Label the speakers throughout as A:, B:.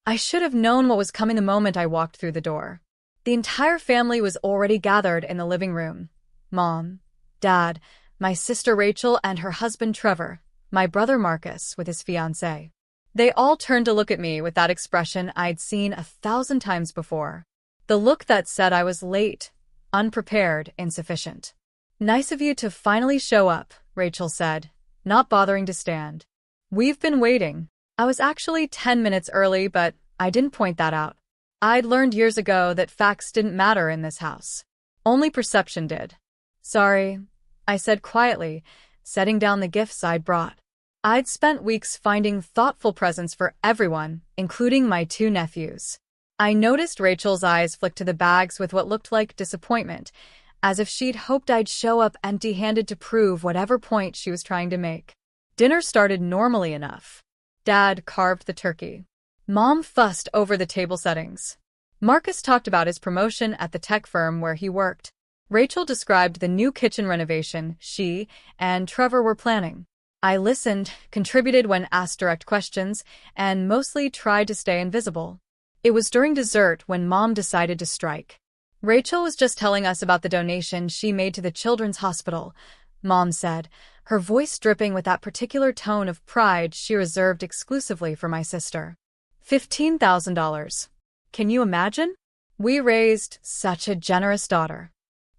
A: I should have known what was coming the moment I walked through the door. The entire family was already gathered in the living room. Mom, Dad, my sister Rachel and her husband Trevor, my brother Marcus with his fiancée. They all turned to look at me with that expression I'd seen 1,000 times before. The look that said I was late, unprepared, insufficient. "Nice of you to finally show up," Rachel said, not bothering to stand. "We've been waiting." I was actually 10 minutes early, but I didn't point that out. I'd learned years ago that facts didn't matter in this house. Only perception did. "Sorry," I said quietly, setting down the gifts I'd brought. I'd spent weeks finding thoughtful presents for everyone, including my 2 nephews. I noticed Rachel's eyes flick to the bags with what looked like disappointment, as if she'd hoped I'd show up empty-handed to prove whatever point she was trying to make. Dinner started normally enough. Dad carved the turkey. Mom fussed over the table settings. Marcus talked about his promotion at the tech firm where he worked. Rachel described the new kitchen renovation she and Trevor were planning. I listened, contributed when asked direct questions, and mostly tried to stay invisible. It was during dessert when Mom decided to strike. "Rachel was just telling us about the donation she made to the Children's Hospital," Mom said, her voice dripping with that particular tone of pride she reserved exclusively for my sister. $15,000. Can you imagine? We raised such a generous daughter.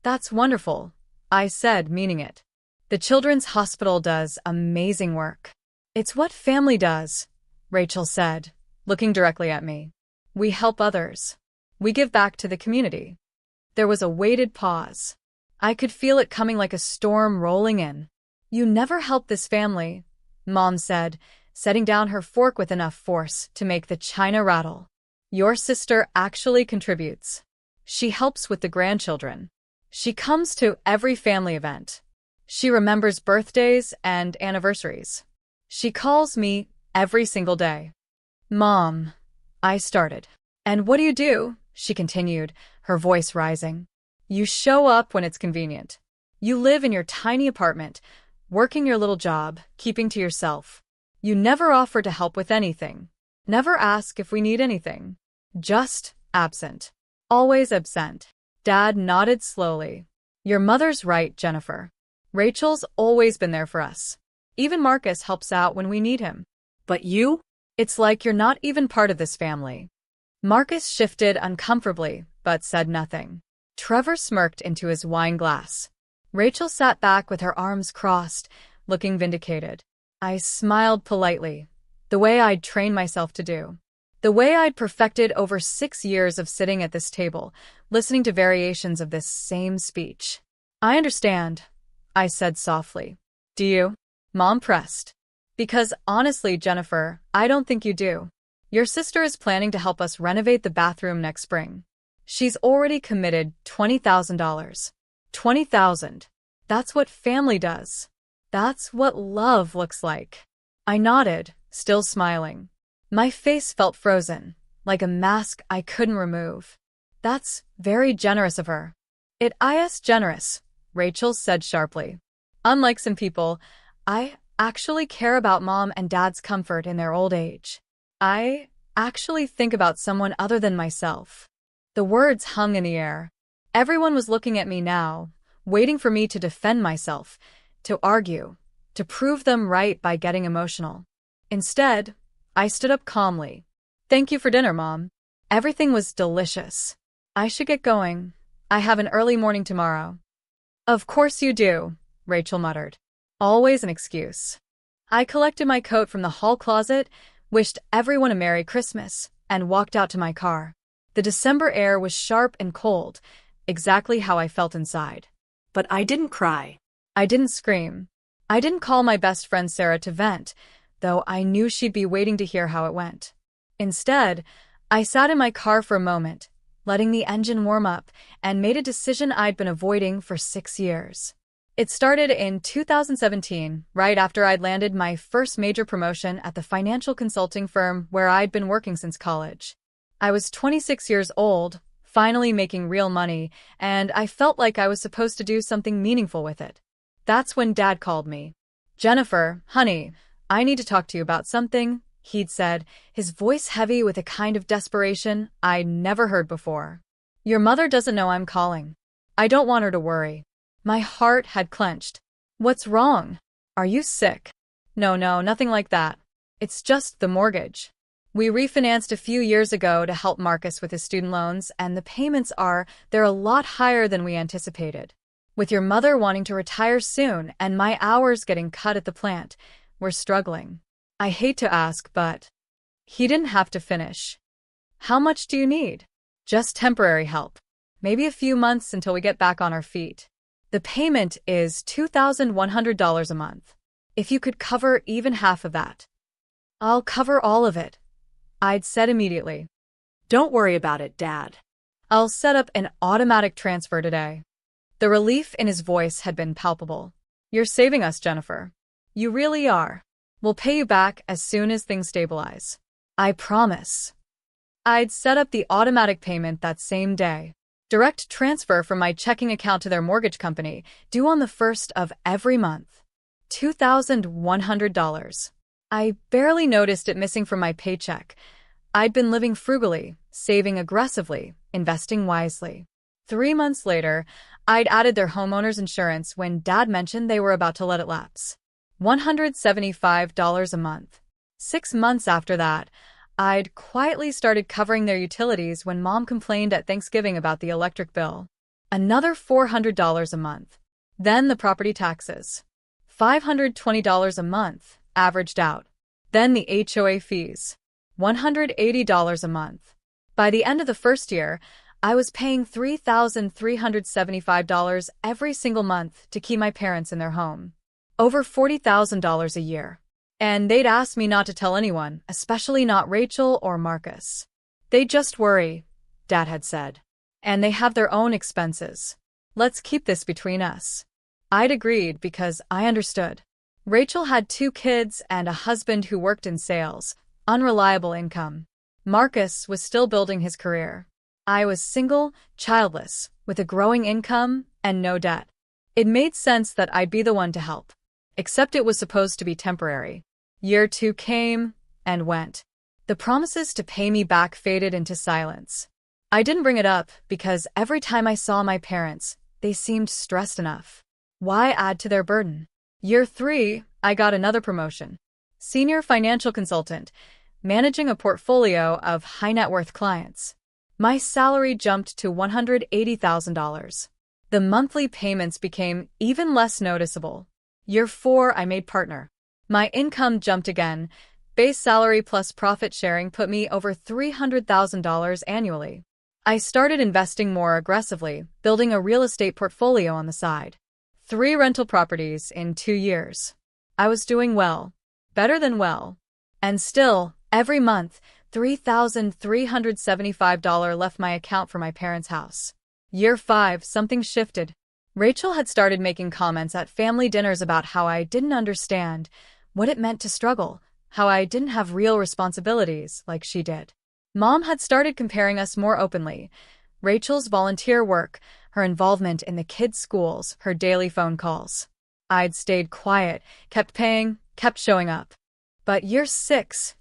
A: "That's wonderful," I said, meaning it. "The Children's Hospital does amazing work." "It's what family does," Rachel said, looking directly at me. "We help others. We give back to the community." There was a weighted pause. I could feel it coming like a storm rolling in. "You never help this family," Mom said, setting down her fork with enough force to make the china rattle. "Your sister actually contributes. She helps with the grandchildren. She comes to every family event. She remembers birthdays and anniversaries. She calls me every single day." "Mom," I started. "And what do?" she continued, her voice rising. "You show up when it's convenient. You live in your tiny apartment, working your little job, keeping to yourself. You never offer to help with anything. Never ask if we need anything. Just absent. Always absent." Dad nodded slowly. "Your mother's right, Jennifer. Rachel's always been there for us. Even Marcus helps out when we need him. But you? It's like you're not even part of this family." Marcus shifted uncomfortably, but said nothing. Trevor smirked into his wine glass. Rachel sat back with her arms crossed, looking vindicated. I smiled politely, the way I'd trained myself to do. The way I'd perfected over 6 years of sitting at this table, listening to variations of this same speech. "I understand," I said softly. "Do you?" Mom pressed. "Because honestly, Jennifer, I don't think you do. Your sister is planning to help us renovate the bathroom next spring. She's already committed $20,000. $20,000. That's what family does. That's what love looks like." I nodded, still smiling. My face felt frozen, like a mask I couldn't remove. "That's very generous of her." "It is generous," Rachel said sharply. "Unlike some people, I actually care about Mom and Dad's comfort in their old age. I actually think about someone other than myself." The words hung in the air. Everyone was looking at me now, waiting for me to defend myself, to argue, to prove them right by getting emotional. Instead, I stood up calmly. "Thank you for dinner, Mom. Everything was delicious. I should get going. I have an early morning tomorrow." "Of course you do," Rachel muttered. Always an excuse. I collected my coat from the hall closet, wished everyone a Merry Christmas, and walked out to my car. The December air was sharp and cold, exactly how I felt inside. But I didn't cry. I didn't scream. I didn't call my best friend Sarah to vent, though I knew she'd be waiting to hear how it went. Instead, I sat in my car for a moment, letting the engine warm up, and made a decision I'd been avoiding for 6 years. It started in 2017, right after I'd landed my first major promotion at the financial consulting firm where I'd been working since college. I was 26 years old, finally making real money, and I felt like I was supposed to do something meaningful with it. That's when Dad called me. "Jennifer, honey, I need to talk to you about something," he'd said, his voice heavy with a kind of desperation I'd never heard before. Your mother doesn't know I'm calling. I don't want her to worry. My heart had clenched. What's wrong? Are you sick? No, nothing like that. It's just the mortgage. We refinanced a few years ago to help Marcus with his student loans, and the payments they're a lot higher than we anticipated. With your mother wanting to retire soon and my hours getting cut at the plant, we're struggling. I hate to ask, but… He didn't have to finish. How much do you need? Just temporary help. Maybe a few months until we get back on our feet. The payment is $2,100 a month. If you could cover even half of that. I'll cover all of it, I'd said immediately. Don't worry about it, Dad. I'll set up an automatic transfer today. The relief in his voice had been palpable. You're saving us, Jennifer. You really are. We'll pay you back as soon as things stabilize. I promise. I'd set up the automatic payment that same day. Direct transfer from my checking account to their mortgage company, due on the 1st of every month. $2,100. I barely noticed it missing from my paycheck. I'd been living frugally, saving aggressively, investing wisely. 3 months later, I'd added their homeowner's insurance when Dad mentioned they were about to let it lapse. $175 a month. 6 months after that, I'd quietly started covering their utilities when Mom complained at Thanksgiving about the electric bill. Another $400 a month. Then the property taxes. $520 a month, averaged out. Then the HOA fees. $180 a month. By the end of the first year, I was paying $3,375 every single month to keep my parents in their home. Over $40,000 a year. And they'd ask me not to tell anyone, especially not Rachel or Marcus. They just worry, Dad had said. And they have their own expenses. Let's keep this between us. I'd agreed because I understood. Rachel had 2 kids and a husband who worked in sales, unreliable income. Marcus was still building his career. I was single, childless, with a growing income and no debt. It made sense that I'd be the one to help. Except it was supposed to be temporary. Year 2 came and went. The promises to pay me back faded into silence. I didn't bring it up because every time I saw my parents, they seemed stressed enough. Why add to their burden? Year 3, I got another promotion. Senior financial consultant, managing a portfolio of high-net-worth clients. My salary jumped to $180,000. The monthly payments became even less noticeable. Year 4, I made partner. My income jumped again. Base salary plus profit sharing put me over $300,000 annually. I started investing more aggressively, building a real estate portfolio on the side. 3 rental properties in 2 years. I was doing well. Better than well. And still, every month, $3,375 left my account for my parents' house. Year 5, something shifted. Rachel had started making comments at family dinners about how I didn't understand what it meant to struggle, how I didn't have real responsibilities like she did. Mom had started comparing us more openly. Rachel's volunteer work, her involvement in the kids' schools, her daily phone calls. I'd stayed quiet, kept paying, kept showing up. But year 6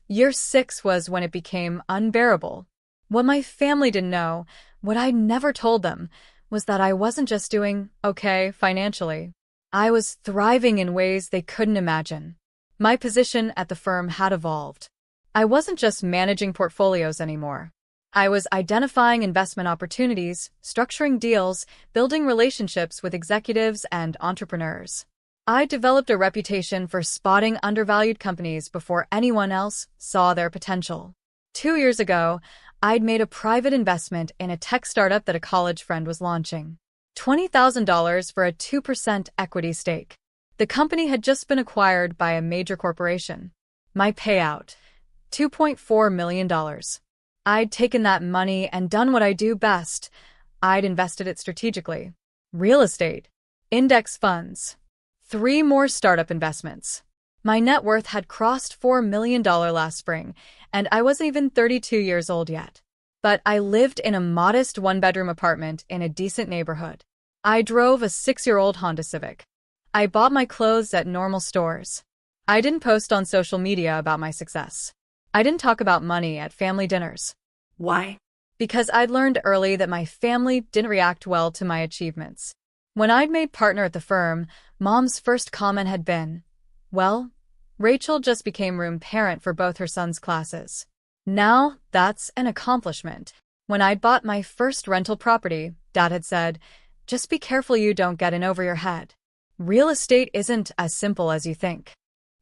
A: was when it became unbearable. What my family didn't know, what I'd never told them, was that I wasn't just doing okay financially. I was thriving in ways they couldn't imagine. My position at the firm had evolved. I wasn't just managing portfolios anymore. I was identifying investment opportunities, structuring deals, building relationships with executives and entrepreneurs. I developed a reputation for spotting undervalued companies before anyone else saw their potential. 2 years ago, I'd made a private investment in a tech startup that a college friend was launching. $20,000 for a 2% equity stake. The company had just been acquired by a major corporation. My payout, $2.4 million. I'd taken that money and done what I do best. I'd invested it strategically. Real estate, index funds, 3 more startup investments. My net worth had crossed $4 million last spring, and I wasn't even 32 years old yet. But I lived in a modest 1-bedroom apartment in a decent neighborhood. I drove a 6-year-old Honda Civic. I bought my clothes at normal stores. I didn't post on social media about my success. I didn't talk about money at family dinners.
B: Why?
A: Because I'd learned early that my family didn't react well to my achievements. When I'd made partner at the firm, Mom's first comment had been, "Well, Rachel just became room parent for both her sons' classes." Now, that's an accomplishment. When I'd bought my first rental property, Dad had said, "Just be careful you don't get in over your head. Real estate isn't as simple as you think."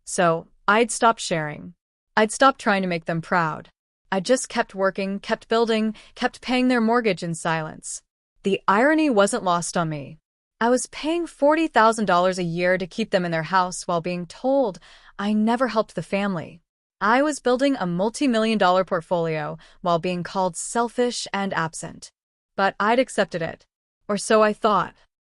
A: So, I'd stopped sharing. I'd stopped trying to make them proud. I just kept working, kept building, kept paying their mortgage in silence. The irony wasn't lost on me. I was paying $40,000 a year to keep them in their house while being told I never helped the family. I was building a multi-million-dollar portfolio while being called selfish and absent. But I'd accepted it. Or so I thought.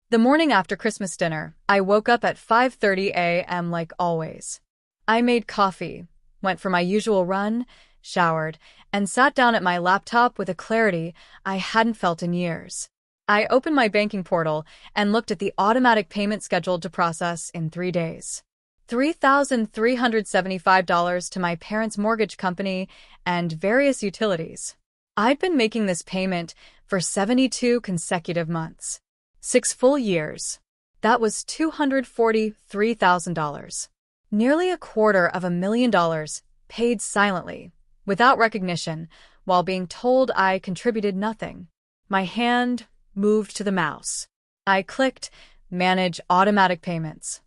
A: The morning after Christmas dinner, I woke up at 5:30 a.m. like always. I made coffee, went for my usual run, showered, and sat down at my laptop with a clarity I hadn't felt in years. I opened my banking portal and looked at the automatic payment scheduled to process in 3 days. $3,375 to my parents' mortgage company and various utilities. I'd been making this payment for 72 consecutive months. 6 full years. That was $243,000. Nearly $250,000 paid silently, without recognition, while being told I contributed nothing. My hand moved to the mouse. I clicked Manage Automatic Payments.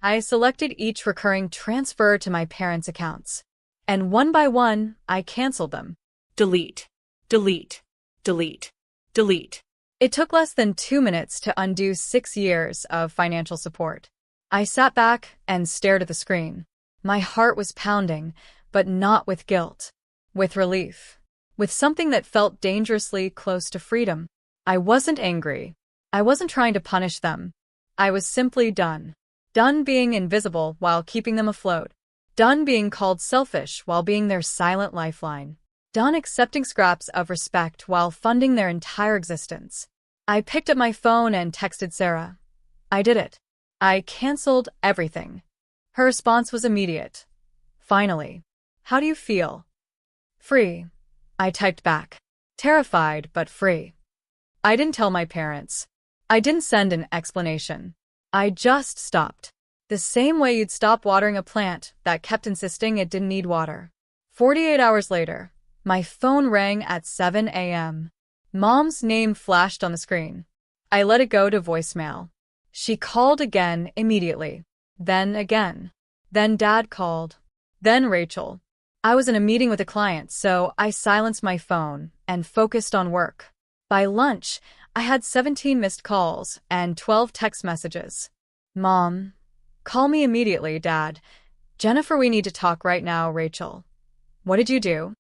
A: I selected each recurring transfer to my parents' accounts. And one by one, I canceled them.
B: Delete. Delete. Delete. Delete.
A: It took less than 2 minutes to undo 6 years of financial support. I sat back and stared at the screen. My heart was pounding, but not with guilt. With relief. With something that felt dangerously close to freedom. I wasn't angry. I wasn't trying to punish them. I was simply done. Done being invisible while keeping them afloat. Done being called selfish while being their silent lifeline. Done accepting scraps of respect while funding their entire existence. I picked up my phone and texted Sarah. I did it. I canceled everything. Her response was immediate. Finally. How do you feel? Free. I typed back. Terrified, but free. I didn't tell my parents. I didn't send an explanation. I just stopped. The same way you'd stop watering a plant that kept insisting it didn't need water. 48 hours later, my phone rang at 7 a.m. Mom's name flashed on the screen. I let it go to voicemail. She called again immediately. Then again. Then Dad called. Then Rachel. I was in a meeting with a client, so I silenced my phone and focused on work. By lunch, I had 17 missed calls and 12 text messages. Mom. Call me immediately, Dad. Jennifer, we need to talk right now, Rachel. What did you do?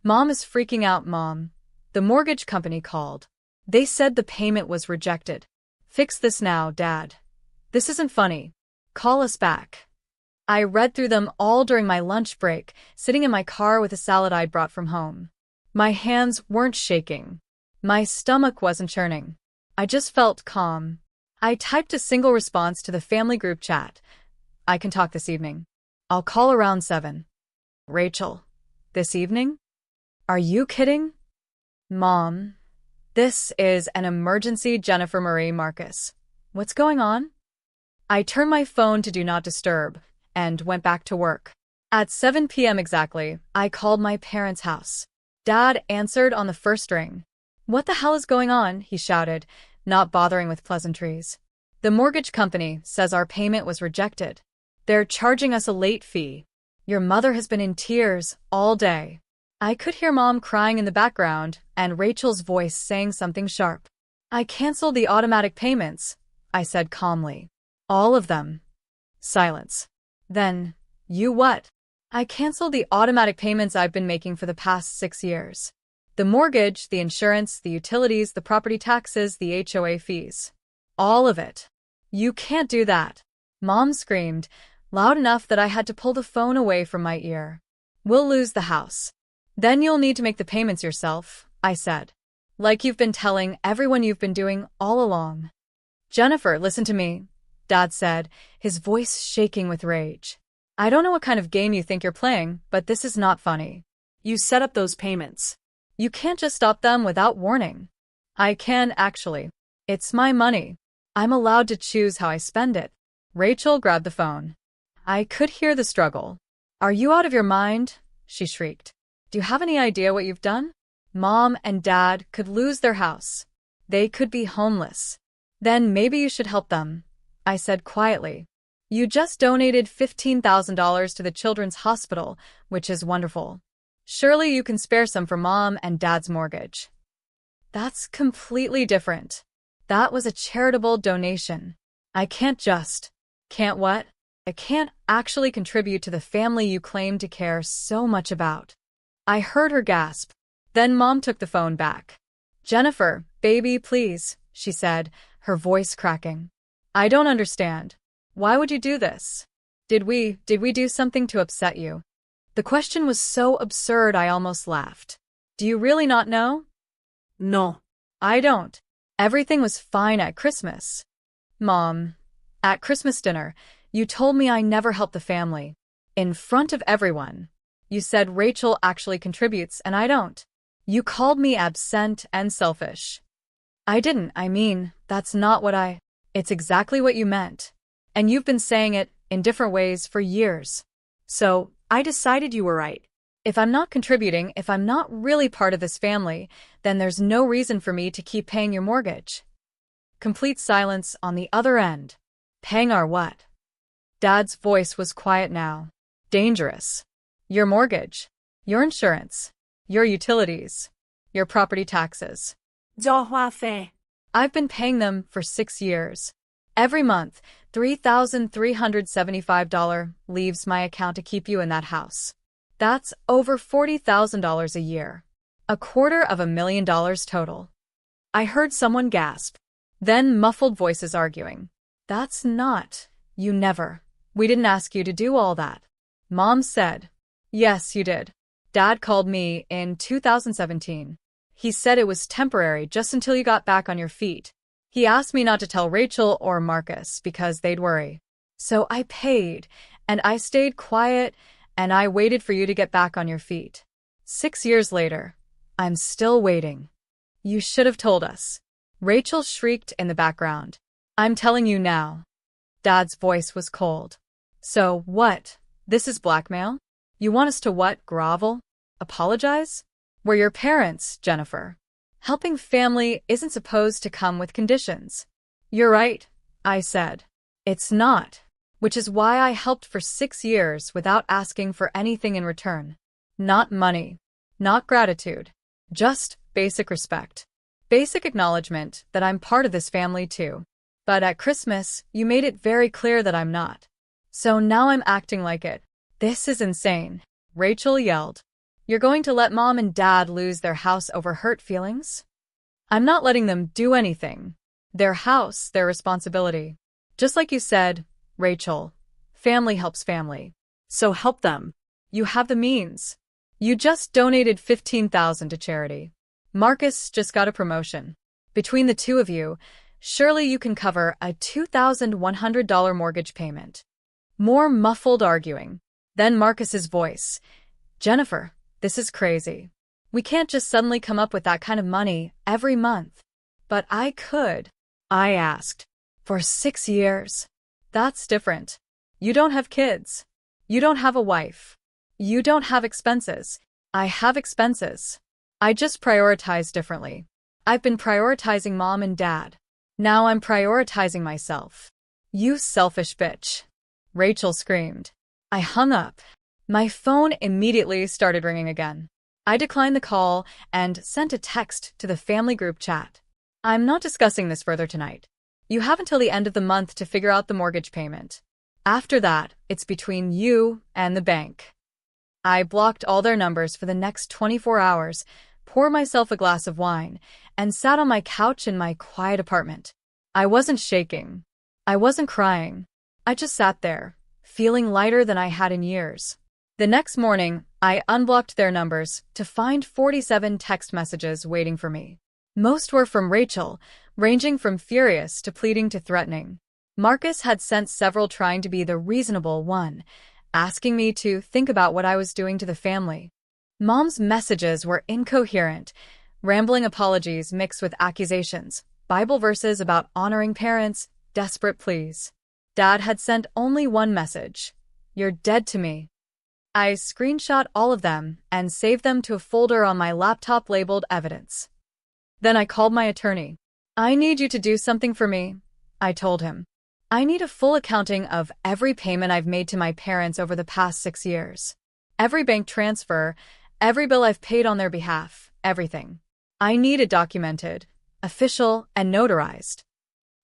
A: Mom is freaking out, Mom. The mortgage company called. They said the payment was rejected. Fix this now, Dad. This isn't funny. Call us back. I read through them all during my lunch break, sitting in my car with a salad I'd brought from home. My hands weren't shaking. My stomach wasn't churning. I just felt calm. I typed a single response to the family group chat. I can talk this evening. I'll call around 7. Rachel. This evening? Are you kidding? Mom. This is an emergency, Jennifer Marie Marcus. What's going on? I turned my phone to Do Not Disturb and went back to work. At 7 p.m. exactly, I called my parents' house. Dad answered on the first ring. What the hell is going on? He shouted, not bothering with pleasantries. The mortgage company says our payment was rejected. They're charging us a late fee. Your mother has been in tears all day. I could hear Mom crying in the background and Rachel's voice saying something sharp. I canceled the automatic payments, I said calmly. All of them. Silence. Then, you what? I canceled the automatic payments I've been making for the past 6 years. The mortgage, the insurance, the utilities, the property taxes, the HOA fees. All of it. You can't do that. Mom screamed, loud enough that I had to pull the phone away from my ear. We'll lose the house. Then you'll need to make the payments yourself, I said. Like you've been telling everyone you've been doing all along. Jennifer, listen to me, Dad said, his voice shaking with rage. I don't know what kind of game you think you're playing, but this is not funny.
B: You set up those payments.
A: You can't just stop them without warning. I can, actually. It's my money. I'm allowed to choose how I spend it. Rachel grabbed the phone. I could hear the struggle. Are you out of your mind? She shrieked. Do you have any idea what you've done? Mom and Dad could lose their house. They could be homeless. Then maybe you should help them, I said quietly. You just donated $15,000 to the Children's Hospital, which is wonderful. Surely you can spare some for Mom and Dad's mortgage. That's completely different. That was a charitable donation. I can't just. Can't what? I can't actually contribute to the family you claim to care so much about. I heard her gasp. Then Mom took the phone back. Jennifer, baby, please, she said, her voice cracking. I don't understand. Why would you do this? Did we do something to upset you? The question was so absurd I almost laughed. Do you really not know?
B: No.
A: I don't. Everything was fine at Christmas. Mom, at Christmas dinner, you told me I never helped the family. In front of everyone. You said Rachel actually contributes and I don't. You called me absent and selfish. I didn't. I mean, that's not what I... It's exactly what you meant. And you've been saying it in different ways for years. So, I decided you were right. If I'm not contributing, if I'm not really part of this family, then there's no reason for me to keep paying your mortgage. Complete silence on the other end. Paying our what? Dad's voice was quiet now. Dangerous. Your mortgage. Your insurance. Your utilities. Your property taxes.
B: 交话费.
A: I've been paying them for 6 years. Every month, $3,375 leaves my account to keep you in that house. That's over $40,000 a year. $250,000 total. I heard someone gasp. Then muffled voices arguing. That's not. You never. We didn't ask you to do all that. Mom said. Yes, you did. Dad called me in 2017. He said it was temporary just until you got back on your feet. He asked me not to tell Rachel or Marcus because they'd worry. So I paid, and I stayed quiet, and I waited for you to get back on your feet. 6 years later, I'm still waiting. You should have told us. Rachel shrieked in the background. I'm telling you now. Dad's voice was cold. So what? This is blackmail? You want us to what, grovel? Apologize? We're your parents, Jennifer. Helping family isn't supposed to come with conditions. You're right, I said. It's not. Which is why I helped for 6 years without asking for anything in return. Not money. Not gratitude. Just basic respect. Basic acknowledgement that I'm part of this family too. But at Christmas, you made it very clear that I'm not. So now I'm acting like it. This is insane. Rachel yelled. You're going to let Mom and Dad lose their house over hurt feelings? I'm not letting them do anything. Their house, their responsibility. Just like you said, Rachel, family helps family.
B: So help them.
A: You have the means. You just donated $15,000 to charity. Marcus just got a promotion. Between the two of you, surely you can cover a $2,100 mortgage payment. More muffled arguing. Then Marcus's voice. Jennifer, this is crazy. We can't just suddenly come up with that kind of money every month. But I could. I asked. For 6 years. That's different. You don't have kids. You don't have a wife. You don't have expenses. I have expenses. I just prioritize differently. I've been prioritizing Mom and Dad. Now I'm prioritizing myself. You selfish bitch. Rachel screamed. I hung up. My phone immediately started ringing again. I declined the call and sent a text to the family group chat. I'm not discussing this further tonight. You have until the end of the month to figure out the mortgage payment. After that, it's between you and the bank. I blocked all their numbers for the next 24 hours, poured myself a glass of wine, and sat on my couch in my quiet apartment. I wasn't shaking. I wasn't crying. I just sat there, feeling lighter than I had in years. The next morning, I unblocked their numbers to find 47 text messages waiting for me. Most were from Rachel, ranging from furious to pleading to threatening. Marcus had sent several trying to be the reasonable one, asking me to think about what I was doing to the family. Mom's messages were incoherent, rambling apologies mixed with accusations, Bible verses about honoring parents, desperate pleas. Dad had sent only one message: "You're dead to me." I screenshot all of them and saved them to a folder on my laptop labeled evidence. Then I called my attorney. "I need you to do something for me," I told him. "I need a full accounting of every payment I've made to my parents over the past 6 years. Every bank transfer, every bill I've paid on their behalf, everything. I need it documented, official, and notarized."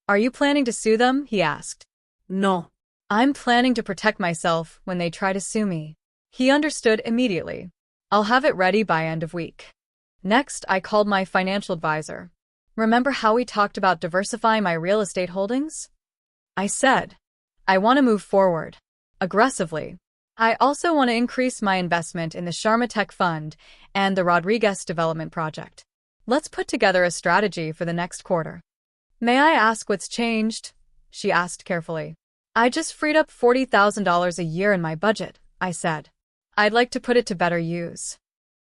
A: "Are you planning to sue them?" he asked.
B: No.
A: "I'm planning to protect myself when they try to sue me." He understood immediately. "I'll have it ready by end of week." Next, I called my financial advisor. "Remember how we talked about diversifying my real estate holdings?" I said, "I want to move forward aggressively. I also want to increase my investment in the Sharma Tech Fund and the Rodriguez Development Project. Let's put together a strategy for the next quarter." "May I ask what's changed?" she asked carefully. "I just freed up $40,000 a year in my budget," I said. "I'd like to put it to better use."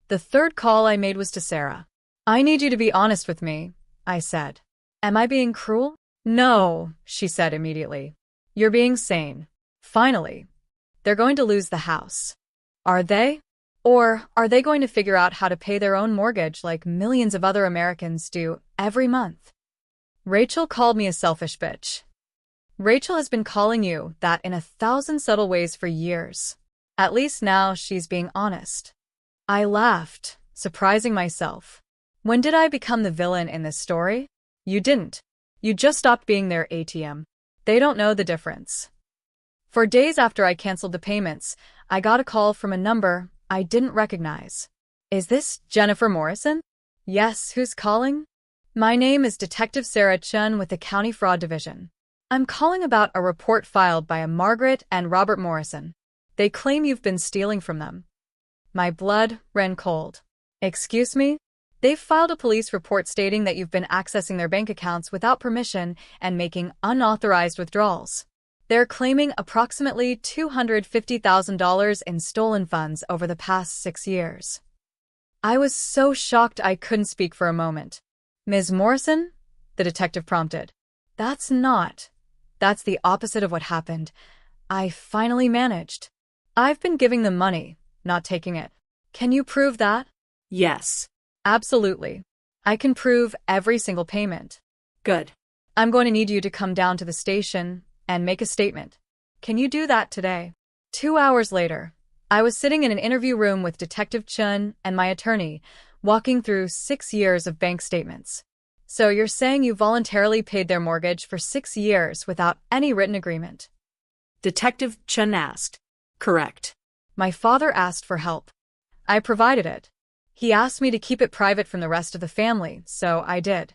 A: The third call I made was to Sarah. "I need you to be honest with me," I said. "Am I being cruel?" "No," she said immediately. "You're being sane. Finally. They're going to lose the house." "Are they? Or are they going to figure out how to pay their own mortgage like millions of other Americans do every month?" Rachel called me a selfish bitch. Rachel has been calling you that in 1,000 subtle ways for years. At least now she's being honest. I laughed, surprising myself. When did I become the villain in this story? You didn't. You just stopped being their ATM. They don't know the difference. For days after I canceled the payments, I got a call from a number I didn't recognize. "Is this Jennifer Morrison?" "Yes, who's calling?" "My name is Detective Sarah Chun with the County Fraud Division. I'm calling about a report filed by a Margaret and Robert Morrison. They claim you've been stealing from them." My blood ran cold. "Excuse me?" "They've filed a police report stating that you've been accessing their bank accounts without permission and making unauthorized withdrawals. They're claiming approximately $250,000 in stolen funds over the past 6 years. I was so shocked I couldn't speak for a moment. "Ms. Morrison?" the detective prompted. That's the opposite of what happened. I finally managed. I've been giving them money, not taking it. Can you prove that?"
B: Yes.
A: "Absolutely. I can prove every single payment."
B: Good.
A: "I'm going to need you to come down to the station and make a statement. Can you do that today?" 2 hours later, I was sitting in an interview room with Detective Chun and my attorney, walking through 6 years of bank statements. "So you're saying you voluntarily paid their mortgage for 6 years without any written agreement?"
B: Detective Chun asked. Correct.
A: "My father asked for help. I provided it. He asked me to keep it private from the rest of the family, so I did."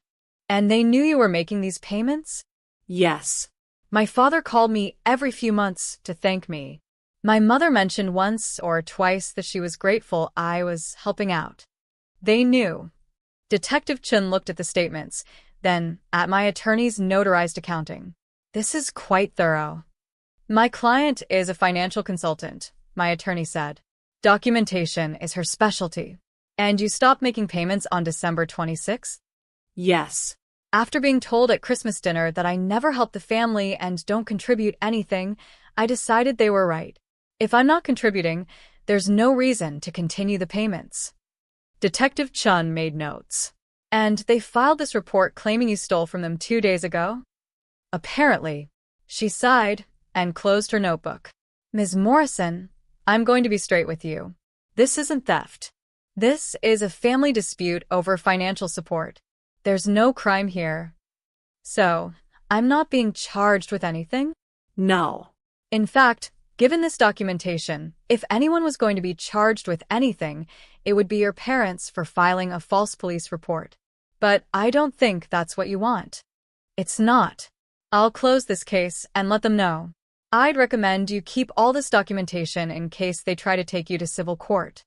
A: "And they knew you were making these payments?"
B: Yes.
A: "My father called me every few months to thank me. My mother mentioned once or twice that she was grateful I was helping out. They knew." Detective Chun looked at the statements, then at my attorney's notarized accounting. "This is quite thorough." "My client is a financial consultant," my attorney said. "Documentation is her specialty." "And you stopped making payments on December 26th?
B: Yes.
A: After being told at Christmas dinner that I never help the family and don't contribute anything, I decided they were right. If I'm not contributing, there's no reason to continue the payments." Detective Chun made notes. "And they filed this report claiming you stole from them 2 days ago?" "Apparently." She sighed and closed her notebook. "Ms. Morrison, I'm going to be straight with you. This isn't theft. This is a family dispute over financial support. There's no crime here. So, I'm not being charged with anything?"
B: No.
A: In fact, given this documentation, if anyone was going to be charged with anything, it would be your parents for filing a false police report. But I don't think that's what you want. It's not. I'll close this case and let them know. I'd recommend you keep all this documentation in case they try to take you to civil court.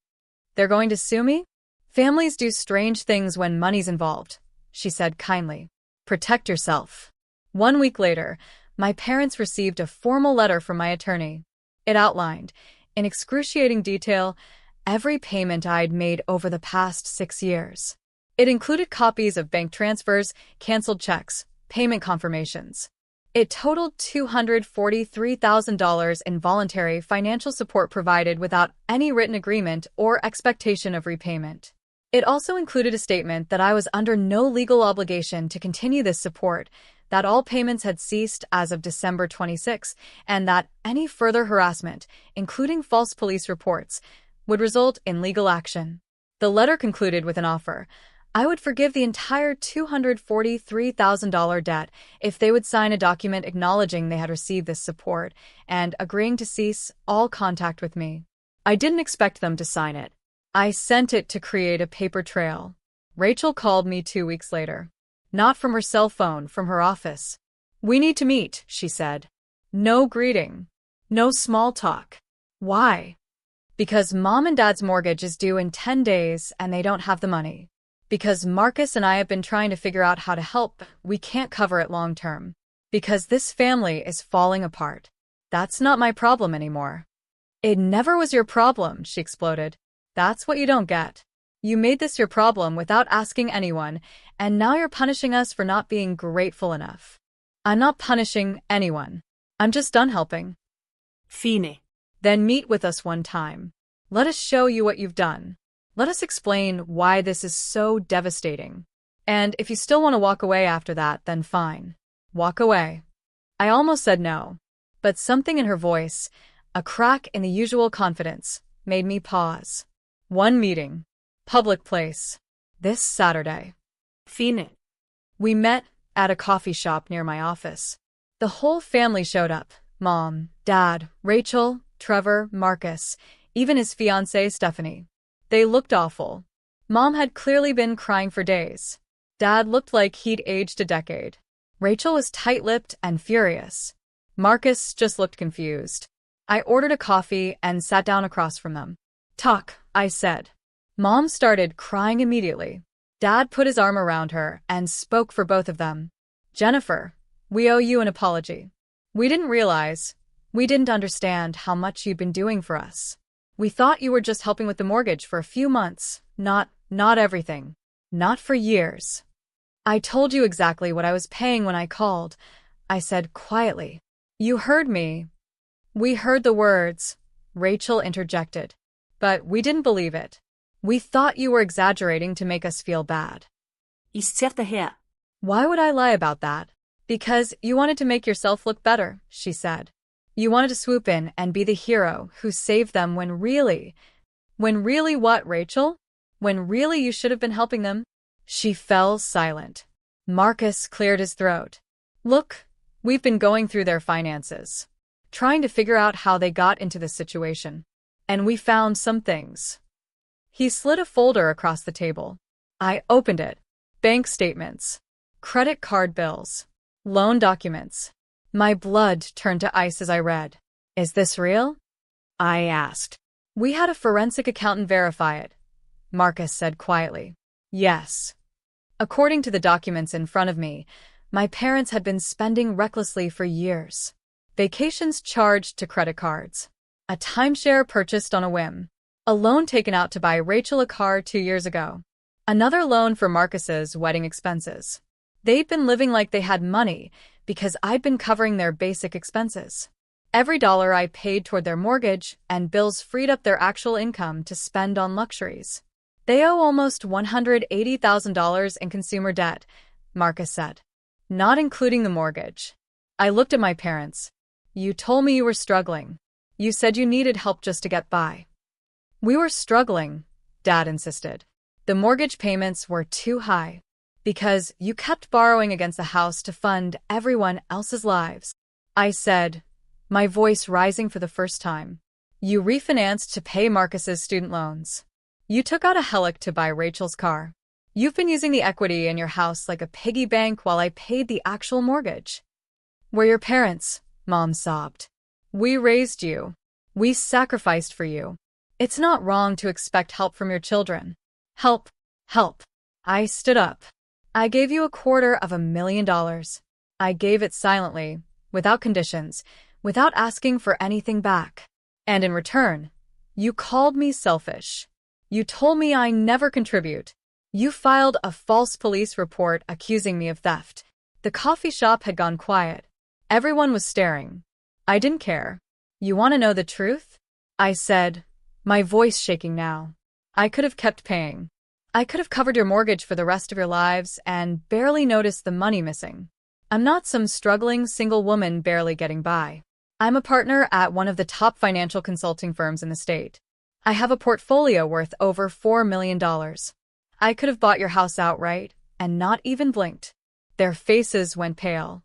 A: "They're going to sue me?" "Families do strange things when money's involved," she said kindly. "Protect yourself." 1 week later, my parents received a formal letter from my attorney. It outlined, in excruciating detail, every payment I'd made over the past 6 years. It included copies of bank transfers, canceled checks, payment confirmations. It totaled $243,000 in voluntary financial support provided without any written agreement or expectation of repayment. It also included a statement that I was under no legal obligation to continue this support, that all payments had ceased as of December 26, and that any further harassment, including false police reports, would result in legal action. The letter concluded with an offer. I would forgive the entire $243,000 debt if they would sign a document acknowledging they had received this support and agreeing to cease all contact with me. I didn't expect them to sign it. I sent it to create a paper trail. Rachel called me 2 weeks later. Not from her cell phone, from her office. "We need to meet," she said. No greeting. No small talk. Why? Because Mom and Dad's mortgage is due in 10 days and they don't have the money. Because Marcus and I have been trying to figure out how to help, we can't cover it long term. Because this family is falling apart. That's not my problem anymore. It never was your problem, she exploded. That's what you don't get. You made this your problem without asking anyone, and now you're punishing us for not being grateful enough. I'm not punishing anyone. I'm just done helping.
B: Fine.
A: Then meet with us one time. Let us show you what you've done. Let us explain why this is so devastating. And if you still want to walk away after that, then fine. Walk away. I almost said no. But something in her voice, a crack in the usual confidence, made me pause. One meeting. Public place. This Saturday.
B: Fine.
A: We met at a coffee shop near my office. The whole family showed up. Mom, Dad, Rachel, Trevor, Marcus, even his fiancée, Stephanie. They looked awful. Mom had clearly been crying for days. Dad looked like he'd aged a decade. Rachel was tight-lipped and furious. Marcus just looked confused. I ordered a coffee and sat down across from them. "Talk," I said. Mom started crying immediately. Dad put his arm around her and spoke for both of them. "Jennifer, we owe you an apology. We didn't understand how much you'd been doing for us. We thought you were just helping with the mortgage for a few months, not everything. Not for years. I told you exactly what I was paying when I called," I said quietly. "You heard me." "We heard the words," Rachel interjected. "But we didn't believe it. We thought you were exaggerating to make us feel bad."
B: Sæt dig her.
A: "Why would I lie about that?" "Because you wanted to make yourself look better," she said. "You wanted to swoop in and be the hero who saved them when really what, Rachel? When really you should have been helping them?" She fell silent. Marcus cleared his throat. "Look, we've been going through their finances, trying to figure out how they got into this situation. And we found some things." He slid a folder across the table. I opened it. Bank statements, credit card bills, loan documents. My blood turned to ice as I read. "Is this real?" I asked. "We had a forensic accountant verify it," Marcus said quietly. "Yes." According to the documents in front of me, my parents had been spending recklessly for years. Vacations charged to credit cards. A timeshare purchased on a whim. A loan taken out to buy Rachel a car 2 years ago. Another loan for Marcus's wedding expenses. They'd been living like they had money because I'd been covering their basic expenses. Every dollar I paid toward their mortgage and bills freed up their actual income to spend on luxuries. "They owe almost $180,000 in consumer debt," Marcus said. "Not including the mortgage." I looked at my parents. "You told me you were struggling. You said you needed help just to get by." "We were struggling," Dad insisted. "The mortgage payments were too high. Because you kept borrowing against the house to fund everyone else's lives." I said, my voice rising for the first time. "You refinanced to pay Marcus's student loans. You took out a HELOC to buy Rachel's car. You've been using the equity in your house like a piggy bank while I paid the actual mortgage." "We're your parents," Mom sobbed. "We raised you. We sacrificed for you. It's not wrong to expect help from your children." Help. I stood up. "I gave you $250,000. I gave it silently, without conditions, without asking for anything back. And in return, you called me selfish. You told me I never contribute. You filed a false police report accusing me of theft. The coffee shop had gone quiet. Everyone was staring. I didn't care. You want to know the truth? I said, my voice shaking now. I could have kept paying. I could have covered your mortgage for the rest of your lives and barely noticed the money missing. I'm not some struggling single woman barely getting by. I'm a partner at one of the top financial consulting firms in the state. I have a portfolio worth over $4 million. I could have bought your house outright and not even blinked. Their faces went pale.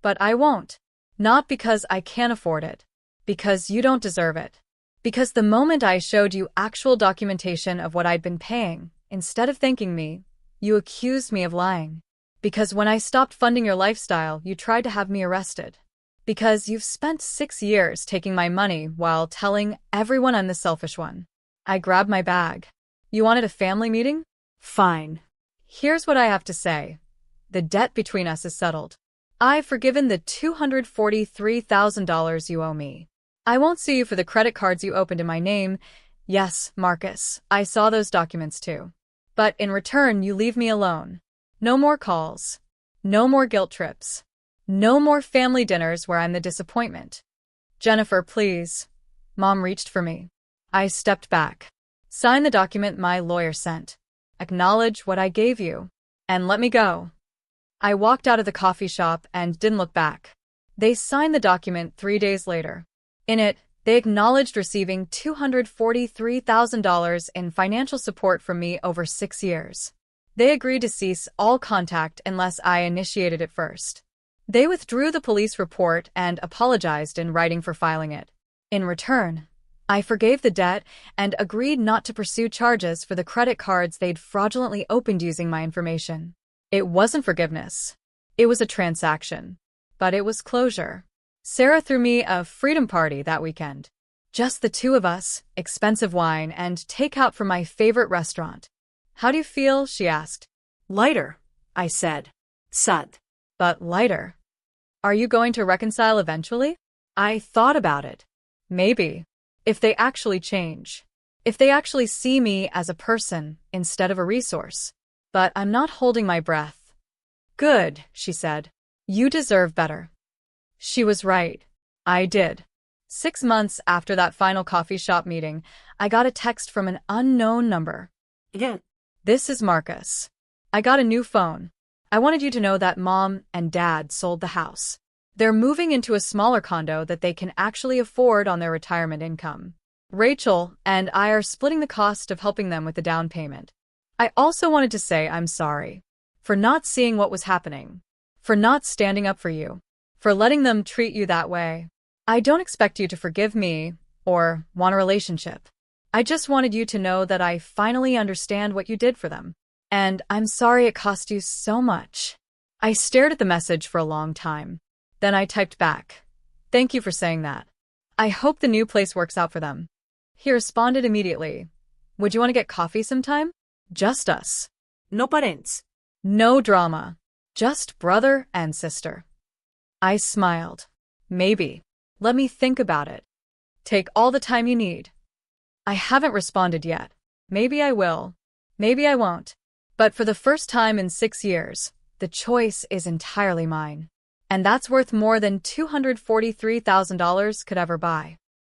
A: But I won't. Not because I can't afford it. Because you don't deserve it. Because the moment I showed you actual documentation of what I'd been paying, instead of thanking me, you accused me of lying. Because when I stopped funding your lifestyle, you tried to have me arrested. Because you've spent 6 years taking my money while telling everyone I'm the selfish one. I grabbed my bag. You wanted a family meeting?
B: Fine.
A: Here's what I have to say. The debt between us is settled. I've forgiven the $243,000 you owe me. I won't sue you for the credit cards you opened in my name. Yes, Marcus, I saw those documents too. But in return, you leave me alone. No more calls. No more guilt trips. No more family dinners where I'm the disappointment. Jennifer, please. Mom reached for me. I stepped back. Sign the document my lawyer sent. Acknowledge what I gave you. And let me go. I walked out of the coffee shop and didn't look back. They signed the document 3 days later. In it, they acknowledged receiving $243,000 in financial support from me over 6 years. They agreed to cease all contact unless I initiated it first. They withdrew the police report and apologized in writing for filing it. In return, I forgave the debt and agreed not to pursue charges for the credit cards they'd fraudulently opened using my information. It wasn't forgiveness. It was a transaction. But it was closure. Sarah threw me a freedom party that weekend. Just the two of us, expensive wine, and takeout from my favorite restaurant. How do you feel? She asked.
B: Lighter, I said. Sad.
A: But lighter. Are you going to reconcile eventually? I thought about it. Maybe. If they actually change. If they actually see me as a person instead of a resource. But I'm not holding my breath. Good, she said. You deserve better. She was right. I did. 6 months after that final coffee shop meeting, I got a text from an unknown number.
B: Yeah.
A: This is Marcus. I got a new phone. I wanted you to know that Mom and Dad sold the house. They're moving into a smaller condo that they can actually afford on their retirement income. Rachel and I are splitting the cost of helping them with the down payment. I also wanted to say I'm sorry. For not seeing what was happening. For not standing up for you. For letting them treat you that way. I don't expect you to forgive me or want a relationship. I just wanted you to know that I finally understand what you did for them. And I'm sorry it cost you so much. I stared at the message for a long time. Then I typed back. Thank you for saying that. I hope the new place works out for them. He responded immediately. Would you want to get coffee sometime? Just us.
B: No parents.
A: No drama. Just brother and sister. I smiled. Maybe. Let me think about it. Take all the time you need. I haven't responded yet. Maybe I will. Maybe I won't. But for the first time in 6 years, the choice is entirely mine. And that's worth more than $243,000 could ever buy.